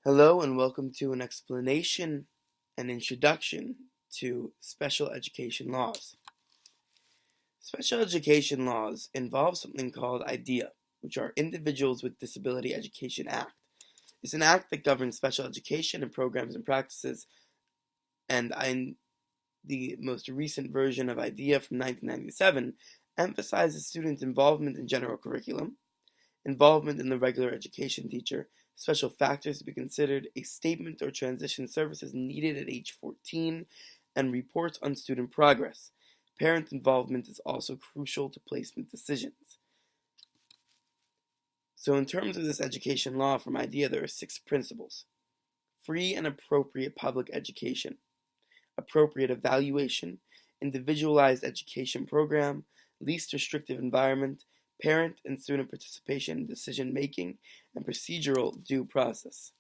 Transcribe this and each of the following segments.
Hello and welcome to an explanation and introduction to special education laws. Special education laws involve something called IDEA, which are Individuals with Disability Education Act. It's an act that governs special education and programs and practices, and the most recent version of IDEA from 1997 emphasizes students' involvement in general curriculum, involvement in the regular education teacher, special factors to be considered, a statement or transition services needed at age 14, and reports on student progress. Parent involvement is also crucial to placement decisions. So in terms of this education law from IDEA, there are 6 principles. Free and appropriate public education, appropriate evaluation, individualized education program, least restrictive environment, parent and student participation in decision-making, and procedural due process.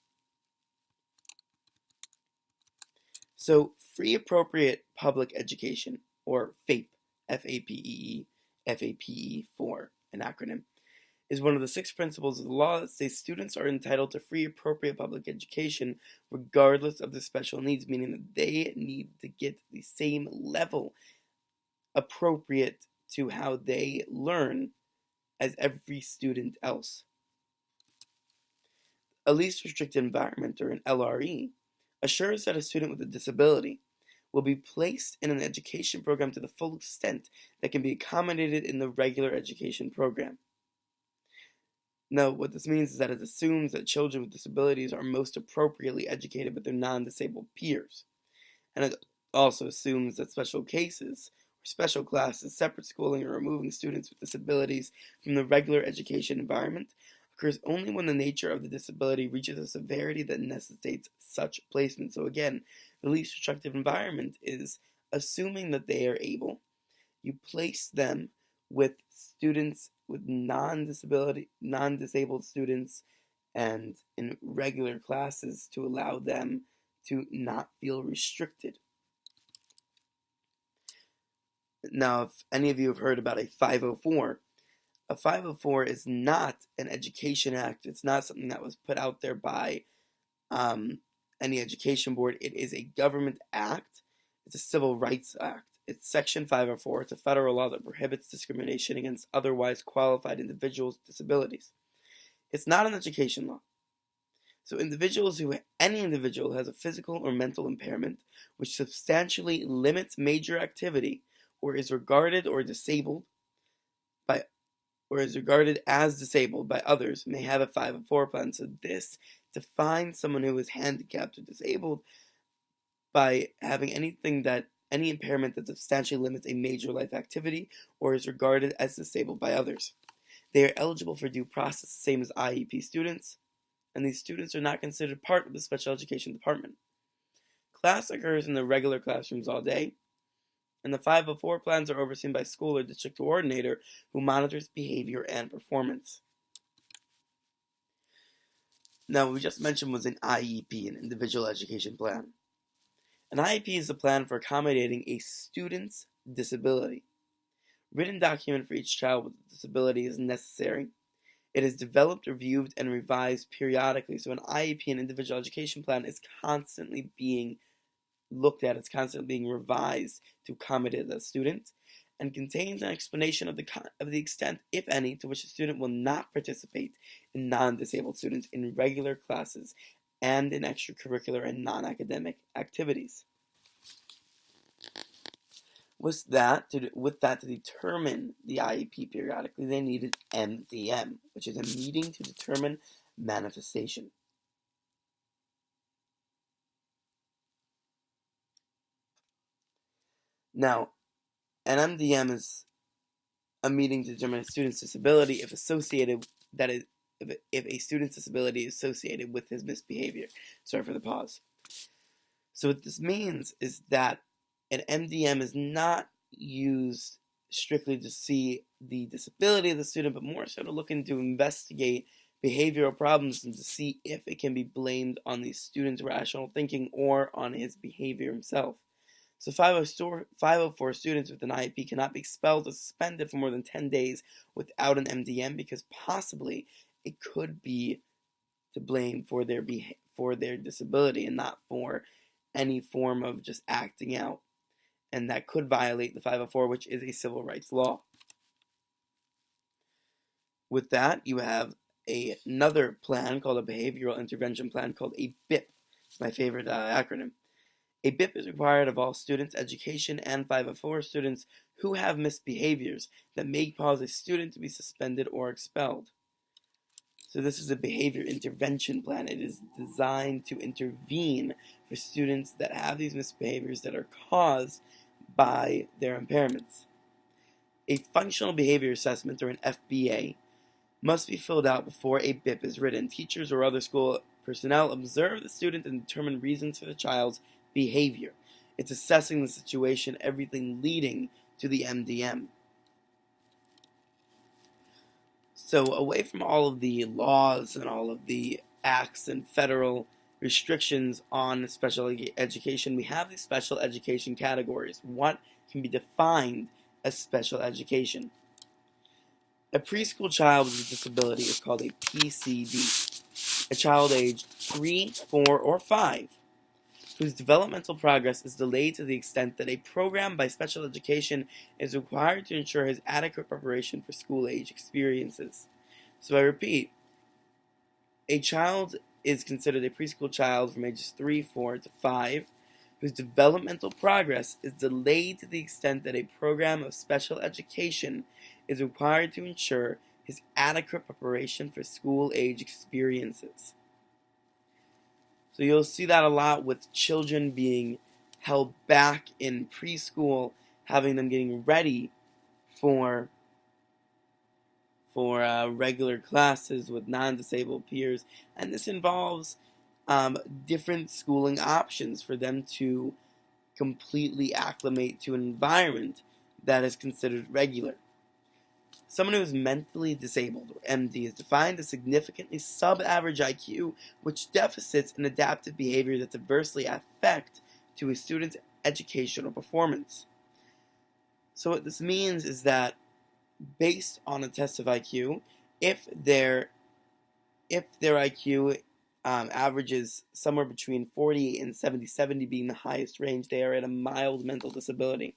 So, free appropriate public education, or FAPE, F-A-P-E-E, F-A-P-E for an acronym, is one of the 6 principles of the law that states students are entitled to free appropriate public education regardless of their special needs, meaning that they need to get the same level appropriate to how they learn as every student else. A least restricted environment, or an LRE, assures that a student with a disability will be placed in an education program to the full extent that can be accommodated in the regular education program. Now, what this means is that it assumes that children with disabilities are most appropriately educated with their non-disabled peers. And it also assumes that special cases, or special classes, separate schooling, or removing students with disabilities from the regular education environment occurs only when the nature of the disability reaches a severity that necessitates such placement. So again, the least restrictive environment is assuming that they are able. You place them with students with non-disabled students and in regular classes to allow them to not feel restricted. Now, if any of you have heard about a 504, a 504 is not an education act. It's not something that was put out there by any education board. It is a government act. It's a civil rights act. It's Section 504. It's a federal law that prohibits discrimination against otherwise qualified individuals with disabilities. It's not an education law. So any individual who has a physical or mental impairment which substantially limits major activity or is regarded as disabled by others may have a 504 plan. So this defines someone who is handicapped or disabled by having any impairment that substantially limits a major life activity or is regarded as disabled by others. They are eligible for due process, the same as IEP students, and these students are not considered part of the special education department. Class occurs in the regular classrooms all day, and the 504 plans are overseen by school or district coordinator who monitors behavior and performance. Now, what we just mentioned was an IEP, an individual education plan. An IEP is a plan for accommodating a student's disability. Written document for each child with a disability is necessary. It is developed, reviewed, and revised periodically. So an IEP, an individual education plan, is constantly being looked at. It's constantly being revised to accommodate the student, and contains an explanation of the extent, if any, to which the student will not participate in non-disabled students in regular classes and in extracurricular and non-academic activities. With that, to determine the IEP periodically, they needed MDM, which is a meeting to determine manifestation. Now, an MDM is a meeting to determine a student's disability if a student's disability is associated with his misbehavior. Sorry for the pause. So what this means is that an MDM is not used strictly to see the disability of the student, but more so to look into investigate behavioral problems and to see if it can be blamed on the student's rational thinking or on his behavior himself. So 504 students with an IEP cannot be expelled or suspended for more than 10 days without an MDM because possibly it could be to blame for their disability and not for any form of just acting out. And that could violate the 504, which is a civil rights law. With that, you have another plan called a behavioral intervention plan called a BIP. It's my favorite acronym. A BIP is required of all students, education, and 504 students who have misbehaviors that may cause a student to be suspended or expelled. So this is a behavior intervention plan. It is designed to intervene for students that have these misbehaviors that are caused by their impairments. A functional behavior assessment, or an FBA, must be filled out before a BIP is written. Teachers or other school personnel observe the student and determine reasons for the child's behavior. It's assessing the situation, everything leading to the MDM. So away from all of the laws and all of the acts and federal restrictions on special education, we have these special education categories. What can be defined as special education? A preschool child with a disability is called a PCD. A child aged 3, 4, or 5 whose developmental progress is delayed to the extent that a program by special education is required to ensure his adequate preparation for school-age experiences. So I repeat, a child is considered a preschool child from ages 3, 4 to 5 whose developmental progress is delayed to the extent that a program of special education is required to ensure his adequate preparation for school-age experiences. So you'll see that a lot with children being held back in preschool, having them getting ready for regular classes with non-disabled peers. And this involves different schooling options for them to completely acclimate to an environment that is considered regular. Someone who is mentally disabled, or MD, is defined as significantly sub-average IQ, which deficits in adaptive behavior that adversely affect to a student's educational performance. So what this means is that based on a test of IQ, if their IQ averages somewhere between 40 and 70 being the highest range, they are at a mild mental disability.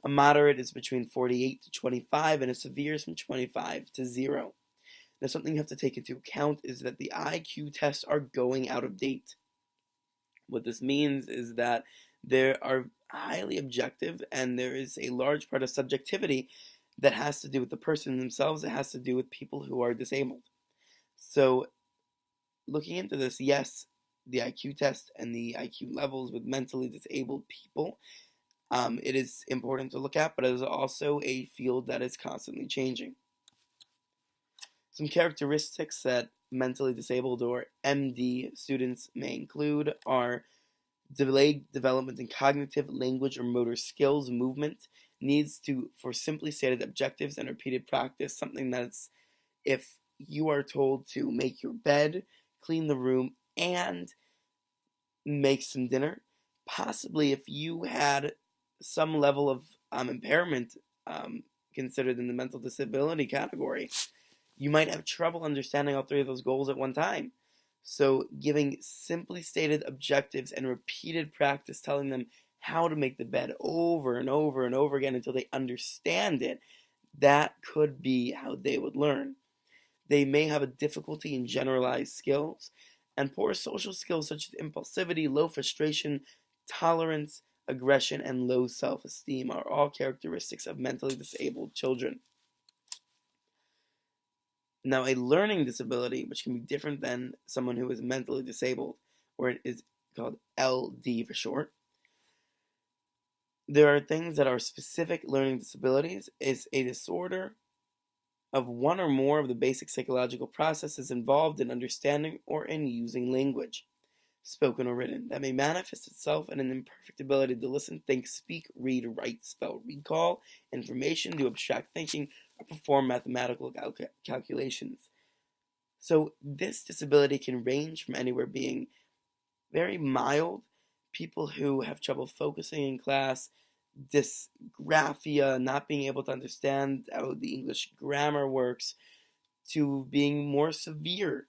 A moderate is between 48 to 25, and a severe is from 25 to 0. Now, something you have to take into account is that the IQ tests are going out of date. What this means is that they are highly objective, and there is a large part of subjectivity that has to do with the person themselves. It has to do with people who are disabled. So, looking into this, yes, the IQ test and the IQ levels with mentally disabled people, it is important to look at, but it is also a field that is constantly changing. Some characteristics that mentally disabled or MD students may include are delayed development in cognitive, language, or motor skills, movement, needs for simply stated objectives and repeated practice, something that's if you are told to make your bed, clean the room, and make some dinner, possibly if you had some level of impairment considered in the mental disability category, you might have trouble understanding all three of those goals at one time. So giving simply stated objectives and repeated practice, telling them how to make the bed over and over and over again until they understand it, that could be how they would learn. They may have a difficulty in generalized skills, and poor social skills such as impulsivity, low frustration, tolerance, aggression, and low self-esteem are all characteristics of mentally disabled children. Now, a learning disability, which can be different than someone who is mentally disabled, or it is called LD for short. There are things that are specific learning disabilities. It's a disorder of one or more of the basic psychological processes involved in understanding or in using language, spoken or written, that may manifest itself in an imperfect ability to listen, think, speak, read, write, spell, recall information, do abstract thinking, or perform mathematical calculations. So this disability can range from anywhere being very mild, people who have trouble focusing in class, dysgraphia, not being able to understand how the English grammar works, to being more severe,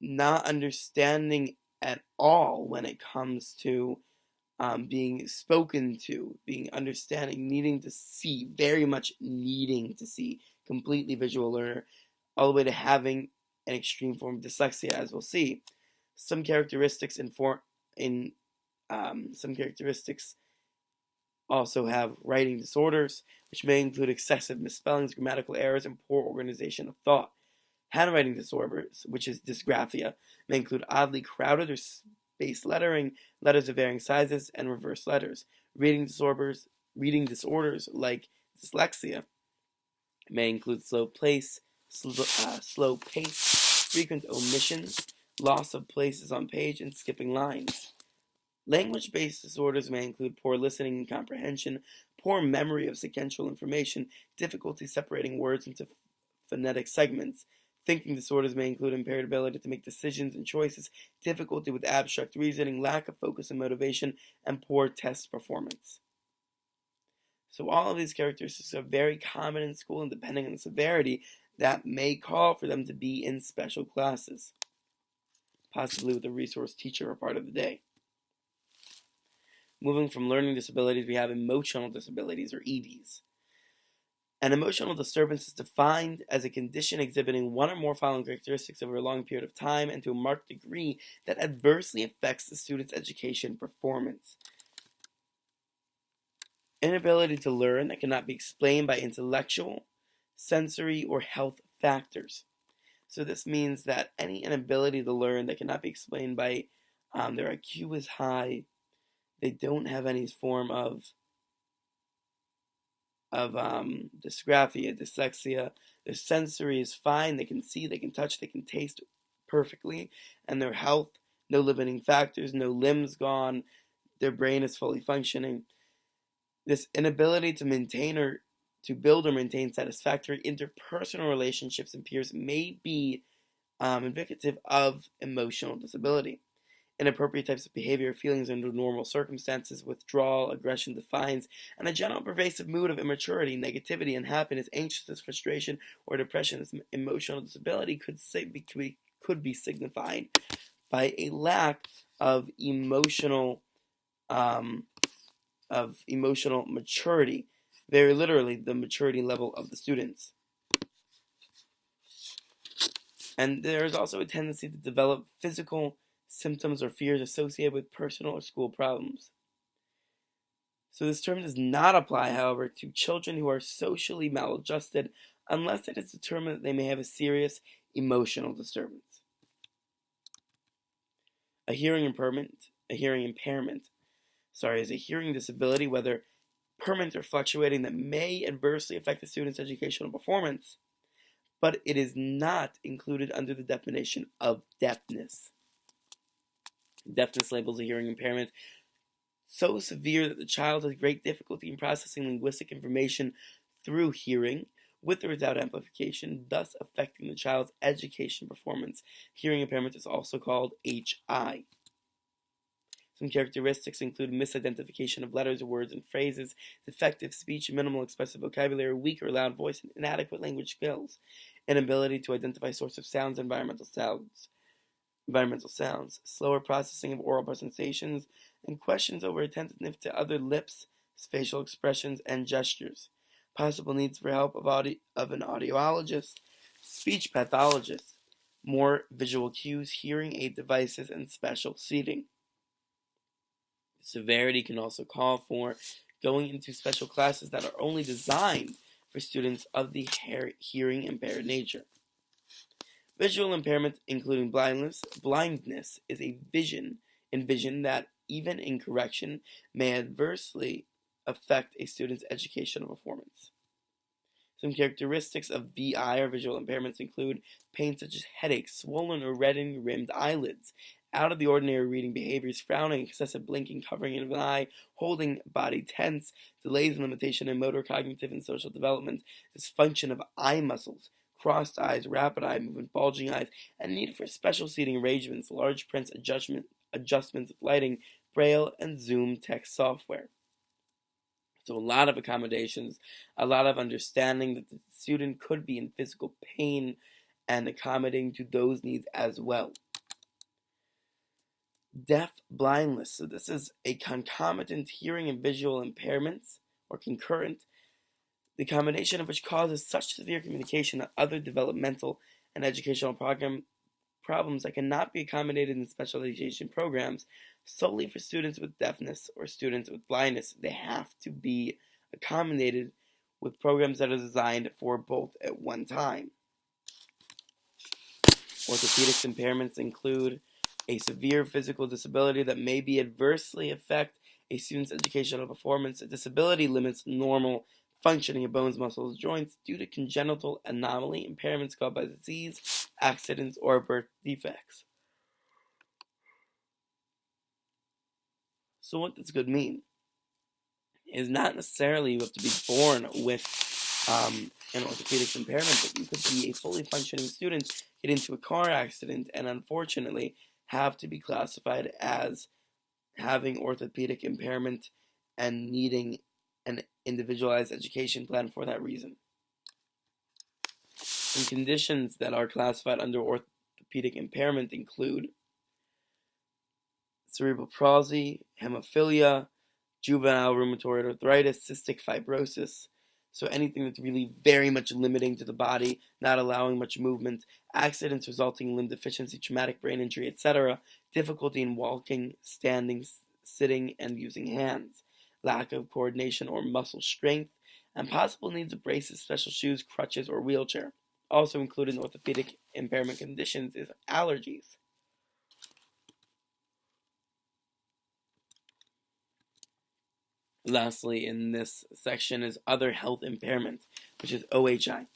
not understanding at all when it comes to being spoken to, being understanding, needing to see, very much needing to see, completely visual learner, all the way to having an extreme form of dyslexia, as we'll see. Some characteristics some characteristics also have writing disorders, which may include excessive misspellings, grammatical errors, and poor organization of thought. Handwriting disorders, which is dysgraphia, may include oddly crowded or spaced lettering, letters of varying sizes, and reverse letters. Reading disorders like dyslexia may include slow pace, frequent omissions, loss of places on page, and skipping lines. Language-based disorders may include poor listening and comprehension, poor memory of sequential information, difficulty separating words into phonetic segments. Thinking disorders may include impaired ability to make decisions and choices, difficulty with abstract reasoning, lack of focus and motivation, and poor test performance. So all of these characteristics are very common in school, and depending on the severity, that may call for them to be in special classes, possibly with a resource teacher or part of the day. Moving from learning disabilities, we have emotional disabilities, or EDs. An emotional disturbance is defined as a condition exhibiting one or more following characteristics over a long period of time and to a marked degree that adversely affects the student's education performance. Inability to learn that cannot be explained by intellectual, sensory, or health factors. So this means that any inability to learn that cannot be explained by their IQ is high, they don't have any form of dysgraphia, dyslexia. Their sensory is fine. They can see, they can touch, they can taste perfectly. And their health, no limiting factors, no limbs gone. Their brain is fully functioning. This inability to maintain or to build or maintain satisfactory interpersonal relationships and peers may be indicative of emotional disability. Inappropriate types of behavior or feelings under normal circumstances, withdrawal, aggression, defiance, and a general pervasive mood of immaturity, negativity, unhappiness, anxiousness, frustration, or depression. This emotional disability could be signified by a lack of emotional maturity, very literally the maturity level of the students. And there is also a tendency to develop physical symptoms or fears associated with personal or school problems. So this term does not apply, however, to children who are socially maladjusted unless it is determined that they may have a serious emotional disturbance. A hearing impairment is a hearing disability, whether permanent or fluctuating, that may adversely affect the student's educational performance, but it is not included under the definition of deafness. Deafness labels a hearing impairment so severe that the child has great difficulty in processing linguistic information through hearing, with or without amplification, thus affecting the child's education performance. Hearing impairment is also called HI. Some characteristics include misidentification of letters, words, and phrases, defective speech, minimal expressive vocabulary, weak or loud voice, and inadequate language skills, inability to identify source of sounds, environmental sounds, slower processing of oral presentations, and questions over attentiveness to other lips, facial expressions, and gestures. Possible needs for help of an audiologist, speech pathologist, more visual cues, hearing aid devices, and special seating. Severity can also call for going into special classes that are only designed for students of the hearing impaired nature. Visual impairment, including blindness, is a vision that, even in correction, may adversely affect a student's educational performance. Some characteristics of VI, or visual impairments, include pain such as headaches, swollen or reddened rimmed eyelids, out of the ordinary reading behaviors, frowning, excessive blinking, covering of an eye, holding body tense, delays and limitation in motor, cognitive, and social development, dysfunction of eye muscles, crossed eyes, rapid eye movement, bulging eyes, and need for special seating arrangements, large prints, adjustments of lighting, braille, and zoom text software. So a lot of accommodations, a lot of understanding that the student could be in physical pain and accommodating to those needs as well. Deaf blindness. So this is a concomitant hearing and visual impairments, or concurrent, the combination of which causes such severe communication that other developmental and educational problems that cannot be accommodated in special education programs solely for students with deafness or students with blindness. They have to be accommodated with programs that are designed for both at one time. Orthopedic impairments include a severe physical disability that may be adversely affect a student's educational performance. A disability limits normal functioning of bones, muscles, joints due to congenital anomaly, impairments caused by disease, accidents, or birth defects. So what does good mean? Is not necessarily you have to be born with an orthopedic impairment, but you could be a fully functioning student, get into a car accident, and unfortunately have to be classified as having orthopedic impairment and needing an individualized education plan for that reason. Some conditions that are classified under orthopedic impairment include cerebral palsy, hemophilia, juvenile rheumatoid arthritis, cystic fibrosis. So anything that's really very much limiting to the body, not allowing much movement, accidents resulting in limb deficiency, traumatic brain injury, etc., difficulty in walking, standing, sitting, and using hands, lack of coordination or muscle strength, and possible needs of braces, special shoes, crutches, or wheelchair. Also included in orthopedic impairment conditions is allergies. Lastly, in this section is other health impairment, which is OHI.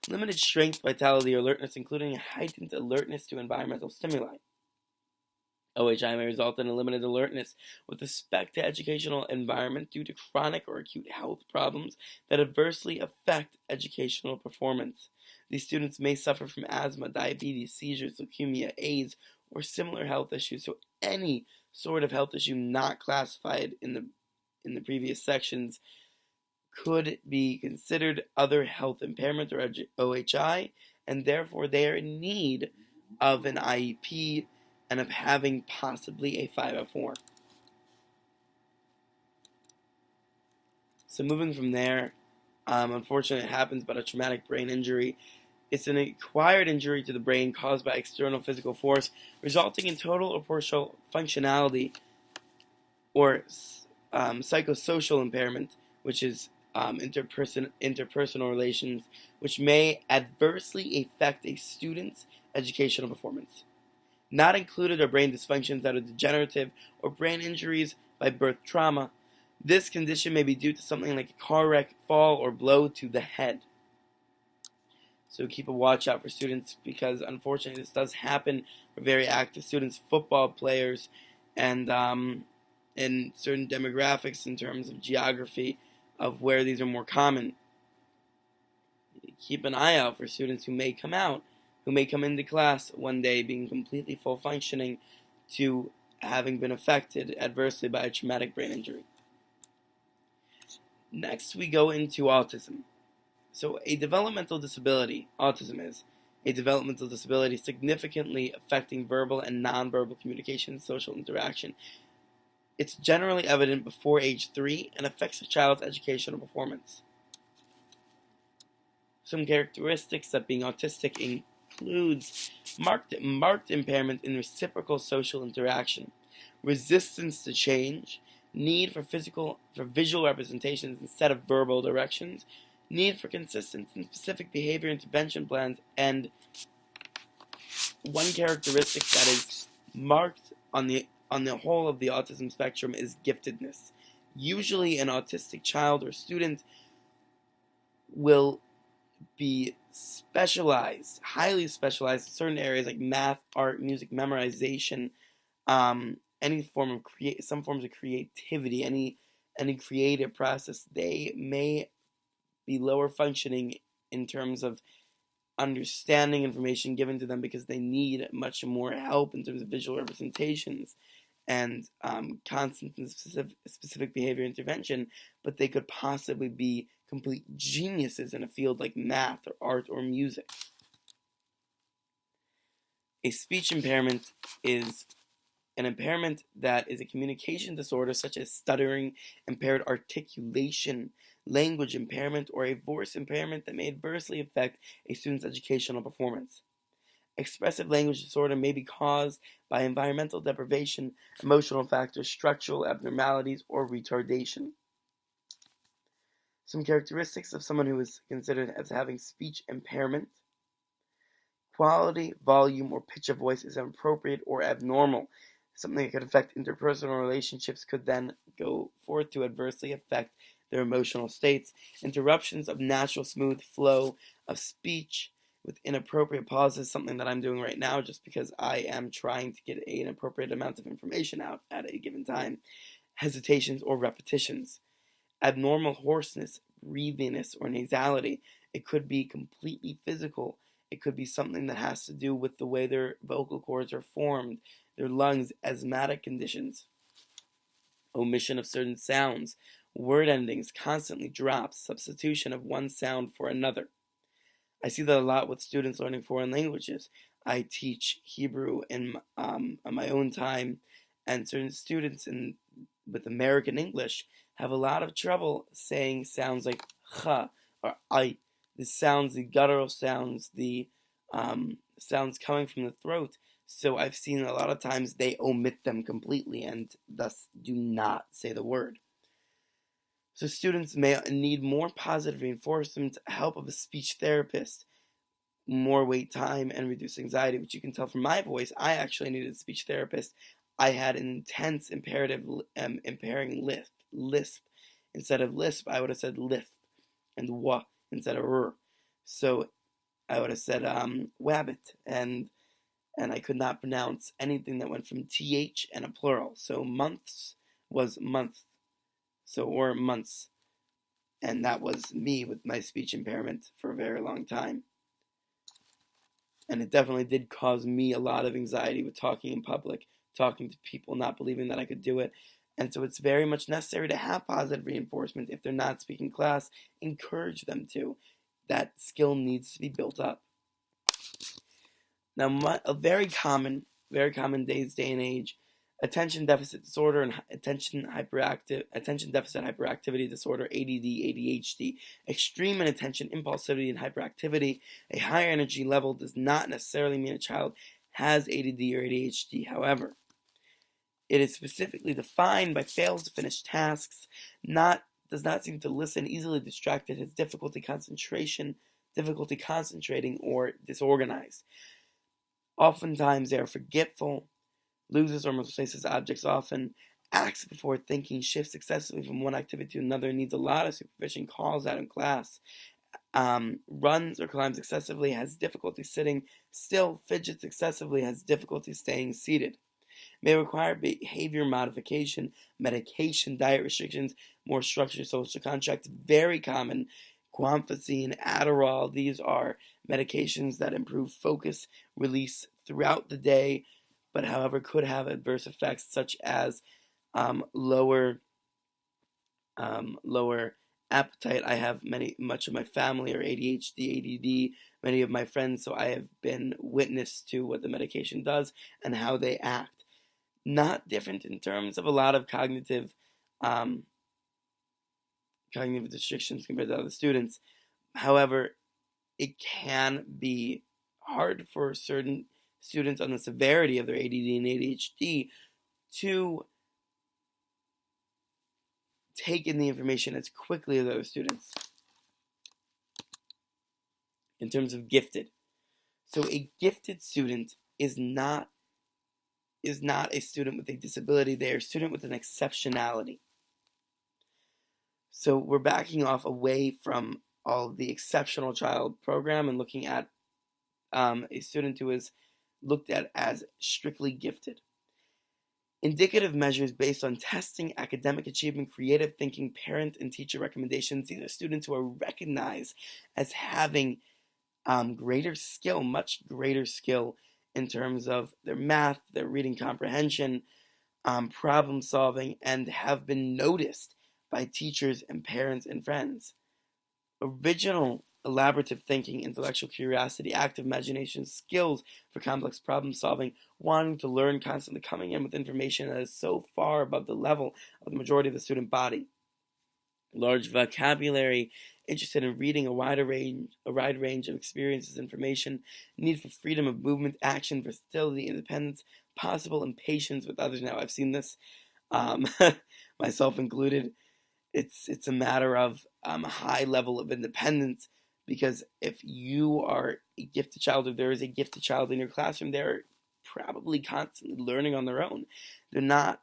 Limited strength, vitality, or alertness, including a heightened alertness to environmental stimuli. OHI may result in a limited alertness with respect to educational environment due to chronic or acute health problems that adversely affect educational performance. These students may suffer from asthma, diabetes, seizures, leukemia, AIDS, or similar health issues. So any sort of health issue not classified in the previous sections could be considered other health impairment or OHI, and therefore they are in need of an IEP and of having possibly a 504. So moving from there, unfortunately it happens, but a traumatic brain injury. It's an acquired injury to the brain caused by external physical force, resulting in total or partial functionality or psychosocial impairment, which is interpersonal relations, which may adversely affect a student's educational performance. Not included are brain dysfunctions that are degenerative or brain injuries by birth trauma. This condition may be due to something like a car wreck, fall, or blow to the head. So keep a watch out for students because unfortunately this does happen for very active students, football players, and in certain demographics in terms of geography of where these are more common. Keep an eye out for students who may come into class one day being completely full functioning to having been affected adversely by a traumatic brain injury. Next we go into autism. So a developmental disability, autism is a developmental disability significantly affecting verbal and nonverbal communication and social interaction. It's generally evident before age 3 and affects a child's educational performance. Some characteristics of being autistic includes marked impairment in reciprocal social interaction, resistance to change, need for visual representations instead of verbal directions, need for consistent and specific behavior intervention plans, and one characteristic that is marked on the whole of the autism spectrum is giftedness. Usually an autistic child or student will be specialized, highly specialized in certain areas like math, art, music, memorization, any form of some forms of creativity, any creative process. They may be lower functioning in terms of understanding information given to them because they need much more help in terms of visual representations and constant and specific behavior intervention, but they could possibly be complete geniuses in a field like math or art or music. A speech impairment is An impairment that is a communication disorder such as stuttering, impaired articulation, language impairment, or a voice impairment that may adversely affect a student's educational performance. Expressive language disorder may be caused by environmental deprivation, emotional factors, structural abnormalities, or retardation. Some characteristics of someone who is considered as having speech impairment: quality, volume, or pitch of voice is inappropriate or abnormal. Something that could affect interpersonal relationships could then go forth to adversely affect their emotional states. Interruptions of natural smooth flow of speech with inappropriate pauses, something that I'm doing right now just because I am trying to get an appropriate amount of information out at a given time. Hesitations or repetitions. Abnormal hoarseness, breathiness, or nasality. It could be completely physical. It could be something that has to do with the way their vocal cords are formed, their lungs, asthmatic conditions. Omission of certain sounds, word endings, constantly drops, substitution of one sound for another. I see that a lot with students learning foreign languages. I teach Hebrew on my own time, and certain students with American English have a lot of trouble saying sounds like cha or I. The sounds, the guttural sounds, the sounds coming from the throat. So I've seen a lot of times they omit them completely and thus do not say the word. So students may need more positive reinforcement, help of a speech therapist, more wait time, and reduce anxiety, which you can tell from my voice. I actually needed a speech therapist. I had an intense impairing lisp. Instead of lisp, I would have said lisp, and wa instead of r. So I would have said wabbit, and I could not pronounce anything that went from th and a plural. So months was month, or months, and that was me with my speech impairment for a very long time. And it definitely did cause me a lot of anxiety with talking in public, talking to people, not believing that I could do it. And so it's very much necessary to have positive reinforcement. If they're not speaking class, encourage them to. That skill needs to be built up. Now, a very common day and age, attention deficit disorder and attention deficit hyperactivity disorder, ADD, ADHD. Extreme inattention, impulsivity, and hyperactivity. A higher energy level does not necessarily mean a child has ADD or ADHD. However, it is specifically defined by fails to finish tasks, does not seem to listen, easily distracted, has difficulty concentrating, or disorganized. Oftentimes they are forgetful, loses or misplaces objects often, acts before thinking, shifts excessively from one activity to another, needs a lot of supervision, calls out in class, runs or climbs excessively, has difficulty sitting still, fidgets excessively, has difficulty staying seated. May require behavior modification, medication, diet restrictions, more structured social contract. Very common. Guanfacine, Adderall, these are medications that improve focus, release throughout the day, but however could have adverse effects such as lower appetite. I have much of my family are ADHD, ADD, many of my friends, so I have been witness to what the medication does and how they act. Not different in terms of a lot of cognitive restrictions compared to other students. However, it can be hard for certain students on the severity of their ADD and ADHD to take in the information as quickly as other students. In terms of gifted. So a gifted student is not a student with a disability. They are a student with an exceptionality. So we're backing off away from all of the exceptional child program and looking at a student who is looked at as strictly gifted. Indicative measures based on testing, academic achievement, creative thinking, parent and teacher recommendations. These are students who are recognized as having greater skill, much greater skill in terms of their math, their reading comprehension, problem solving, and have been noticed by teachers and parents and friends. Original elaborative thinking, intellectual curiosity, active imagination, skills for complex problem solving, wanting to learn, constantly coming in with information that is so far above the level of the majority of the student body. Large vocabulary, interested in reading a wide range of experiences, information, need for freedom of movement, action, versatility, independence, possible impatience with others. Now, I've seen this, um, myself included. It's a matter of a high level of independence, because if you are a gifted child, or there is a gifted child in your classroom, they're probably constantly learning on their own. They're not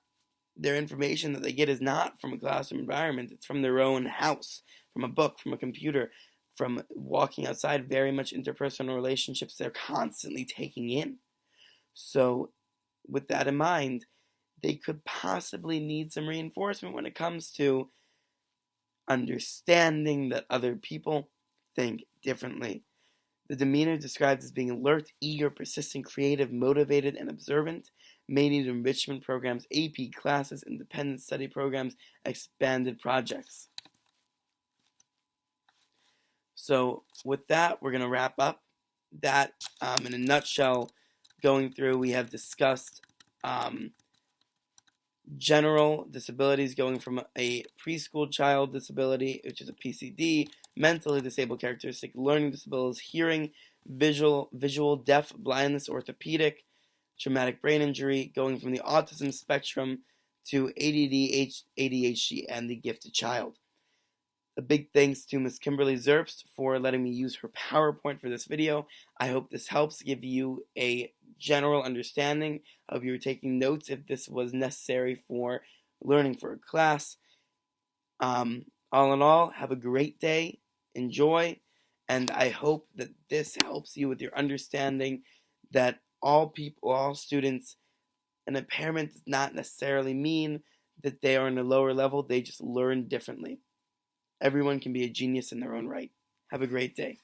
Their information that they get is not from a classroom environment. It's from their own house, from a book, from a computer, from walking outside. Very much interpersonal relationships they're constantly taking in. So with that in mind, they could possibly need some reinforcement when it comes to understanding that other people think differently. The demeanor described as being alert, eager, persistent, creative, motivated, and observant. May need enrichment programs, AP classes, independent study programs, expanded projects. So with that, we're going to wrap up that. In a nutshell, going through, we have discussed general disabilities, going from a preschool child disability, which is a PCD, mentally disabled characteristic, learning disabilities, hearing, visual, deaf, blindness, orthopedic, traumatic brain injury, going from the autism spectrum to ADD, ADHD, and the gifted child. A big thanks to Ms. Kimberly Zerbst for letting me use her PowerPoint for this video. I hope this helps give you a general understanding. I hope you were taking notes if this was necessary for learning for a class. All in all, have a great day, enjoy, and I hope that this helps you with your understanding that all people, all students, an impairment does not necessarily mean that they are on a lower level. They just learn differently. Everyone can be a genius in their own right. Have a great day.